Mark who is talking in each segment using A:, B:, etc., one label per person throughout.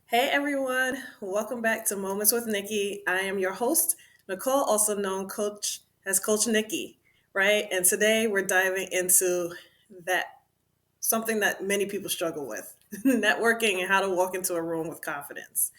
A: Hey everyone, welcome back to Moments with Nikki. I am your host, Nicole, also known Coach as Coach Nikki, right? And today we're diving into that something that many people struggle with, networking and how to walk into a room with confidence.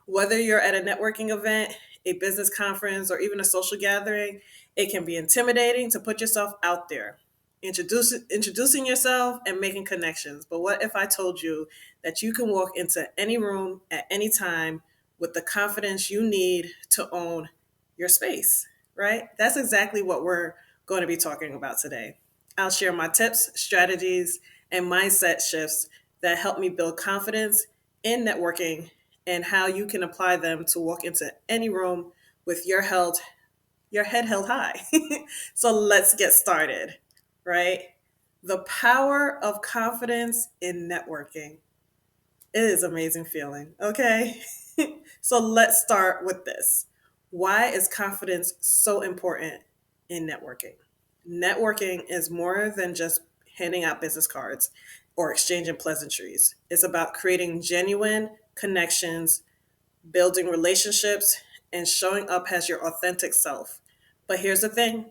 A: Whether you're at a networking event, a business conference, or even a social gathering, it can be intimidating to put yourself out there, introducing yourself and making connections. But what if I told you that you can walk into any room at any time with the confidence you need to own your space, right? That's exactly what we're going to be talking about today. I'll share my tips, strategies, and mindset shifts that help me build confidence in networking and how you can apply them to walk into any room with your head held high. So let's get started, right? The power of confidence in networking. It is an amazing feeling, okay? So let's start with this. Why is confidence so important in networking? Networking is more than just handing out business cards or exchanging pleasantries. It's about creating genuine connections, building relationships, and showing up as your authentic self. But here's the thing,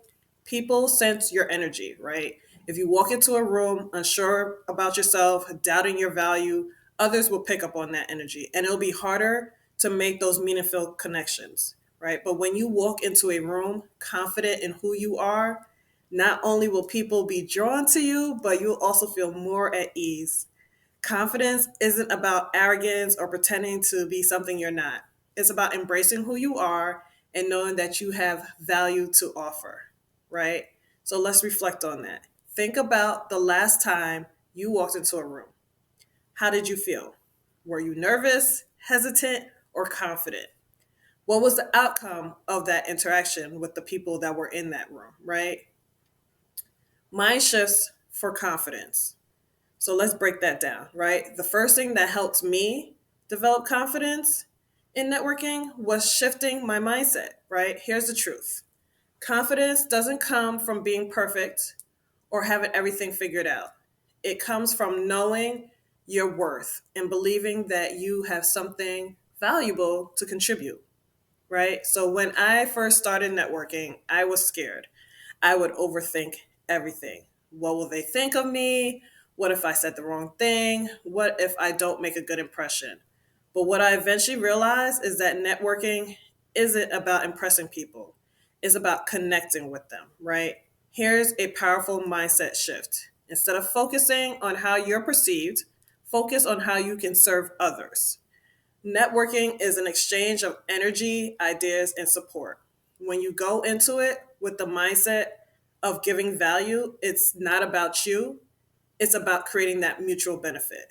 A: people sense your energy, right? If you walk into a room unsure about yourself, doubting your value, others will pick up on that energy and it'll be harder to make those meaningful connections, right? But when you walk into a room confident in who you are, not only will people be drawn to you, but you'll also feel more at ease. Confidence isn't about arrogance or pretending to be something you're not. It's about embracing who you are and knowing that you have value to offer, right? So let's reflect on that. Think about the last time you walked into a room. How did you feel? Were you nervous, hesitant, or confident? What was the outcome of that interaction with the people that were in that room, right? Mind shifts for confidence. So let's break that down, right? The first thing that helped me develop confidence in networking was shifting my mindset, right? Here's the truth, confidence doesn't come from being perfect or having everything figured out. It comes from knowing your worth and believing that you have something valuable to contribute, right? So when I first started networking, I was scared. I would overthink everything. What will they think of me? What if I said the wrong thing? What if I don't make a good impression? But what I eventually realized is that networking isn't about impressing people, it's about connecting with them, right? Here's a powerful mindset shift. Instead of focusing on how you're perceived, focus on how you can serve others. Networking is an exchange of energy, ideas, and support. When you go into it with the mindset of giving value, it's not about you, it's about creating that mutual benefit.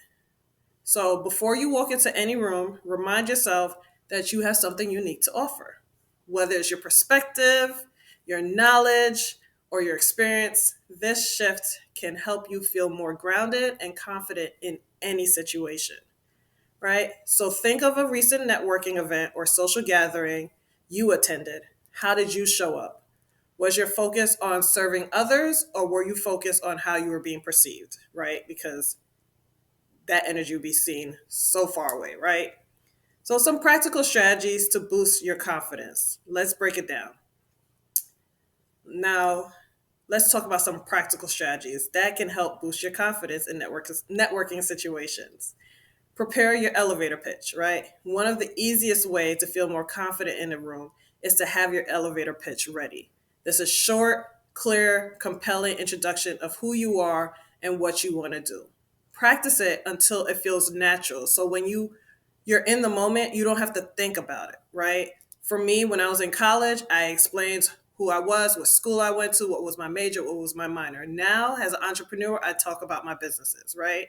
A: So before you walk into any room, remind yourself that you have something unique to offer. Whether it's your perspective, your knowledge, or your experience, this shift can help you feel more grounded and confident in any situation, right? So think of a recent networking event or social gathering you attended. How did you show up? Was your focus on serving others or were you focused on how you were being perceived, right? Because that energy will be seen so far away, right? So, some practical strategies to boost your confidence. Let's break it down. Now, let's talk about some practical strategies that can help boost your confidence in networking situations. Prepare your elevator pitch, right? One of the easiest ways to feel more confident in a room is to have your elevator pitch ready. This is short, clear, compelling introduction of who you are and what you want to do. Practice it until it feels natural. So when you're in the moment, you don't have to think about it, right? For me, when I was in college, I explained who I was, what school I went to, what was my major, what was my minor. Now, as an entrepreneur, I talk about my businesses, right?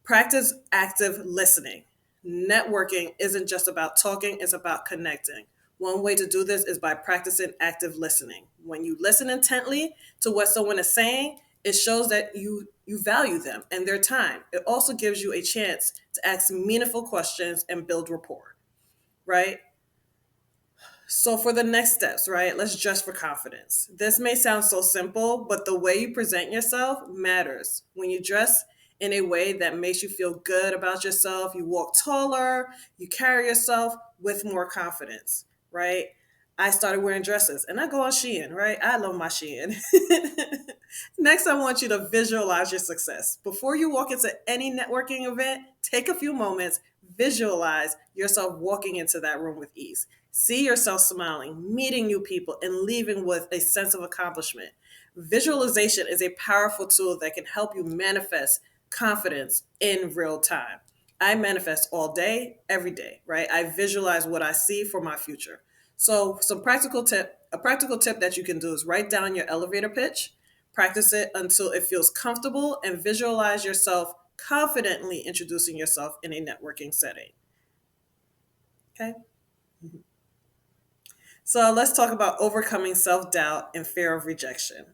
A: Practice active listening. Networking isn't just about talking, it's about connecting. One way to do this is by practicing active listening. When you listen intently to what someone is saying, it shows that you value them and their time. It also gives you a chance to ask meaningful questions and build rapport, right? So for the next steps, right, let's dress for confidence. This may sound so simple, but the way you present yourself matters. When you dress in a way that makes you feel good about yourself. You walk taller, you carry yourself with more confidence, right? I started wearing dresses and I go on Shein, right? I love my Shein. Next, I want you to visualize your success. Before you walk into any networking event, take a few moments, visualize yourself walking into that room with ease. See yourself smiling, meeting new people, and leaving with a sense of accomplishment. Visualization is a powerful tool that can help you manifest confidence in real time. I manifest all day, every day, right? I visualize what I see for my future. So, a practical tip that you can do is write down your elevator pitch, practice it until it feels comfortable, and visualize yourself confidently introducing yourself in a networking setting. Okay? So, let's talk about overcoming self doubt and fear of rejection.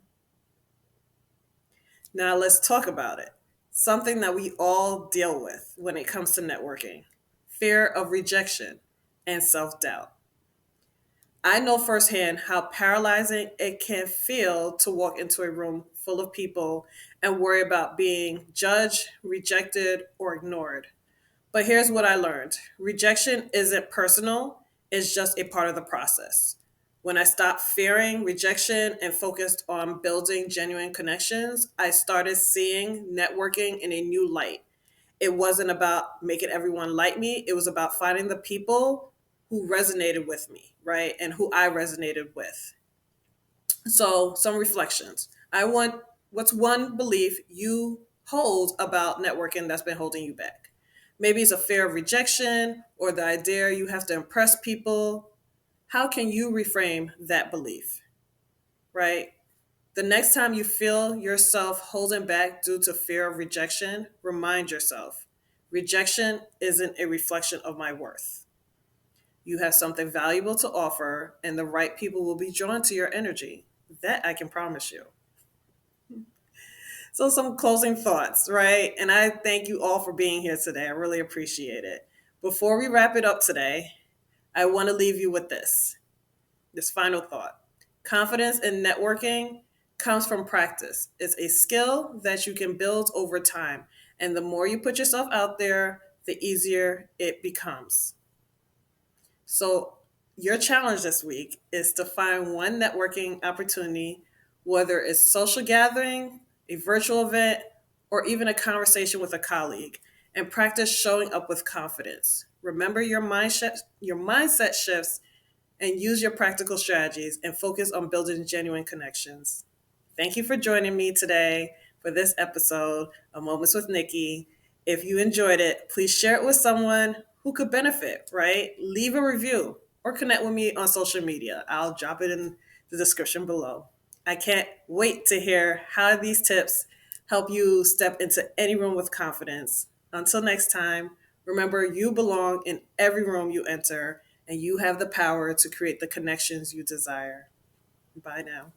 A: Now, let's talk about it. Something that we all deal with when it comes to networking: fear of rejection and self doubt. I know firsthand how paralyzing it can feel to walk into a room full of people and worry about being judged, rejected, or ignored. But here's what I learned: rejection isn't personal, it's just a part of the process. When I stopped fearing rejection and focused on building genuine connections, I started seeing networking in a new light. It wasn't about making everyone like me, it was about finding the people who resonated with me, right? And who I resonated with. So, some reflections. What's one belief you hold about networking that's been holding you back? Maybe it's a fear of rejection or the idea you have to impress people. How can you reframe that belief, right? The next time you feel yourself holding back due to fear of rejection, remind yourself rejection isn't a reflection of my worth. You have something valuable to offer, and the right people will be drawn to your energy. That I can promise you. So, some closing thoughts, right? And I thank you all for being here today. I really appreciate it. Before we wrap it up today, I want to leave you with this final thought. Confidence in networking comes from practice. It's a skill that you can build over time. And the more you put yourself out there, the easier it becomes. So, your challenge this week is to find one networking opportunity, whether it's social gathering, a virtual event, or even a conversation with a colleague, and practice showing up with confidence. Remember your mindset shifts, and use your practical strategies and focus on building genuine connections. Thank you for joining me today for this episode of Moments with Nikki. If you enjoyed it, please share it with someone who could benefit, right? Leave a review or connect with me on social media. I'll drop it in the description below. I can't wait to hear how these tips help you step into any room with confidence. Until next time, remember you belong in every room you enter and you have the power to create the connections you desire. Bye now.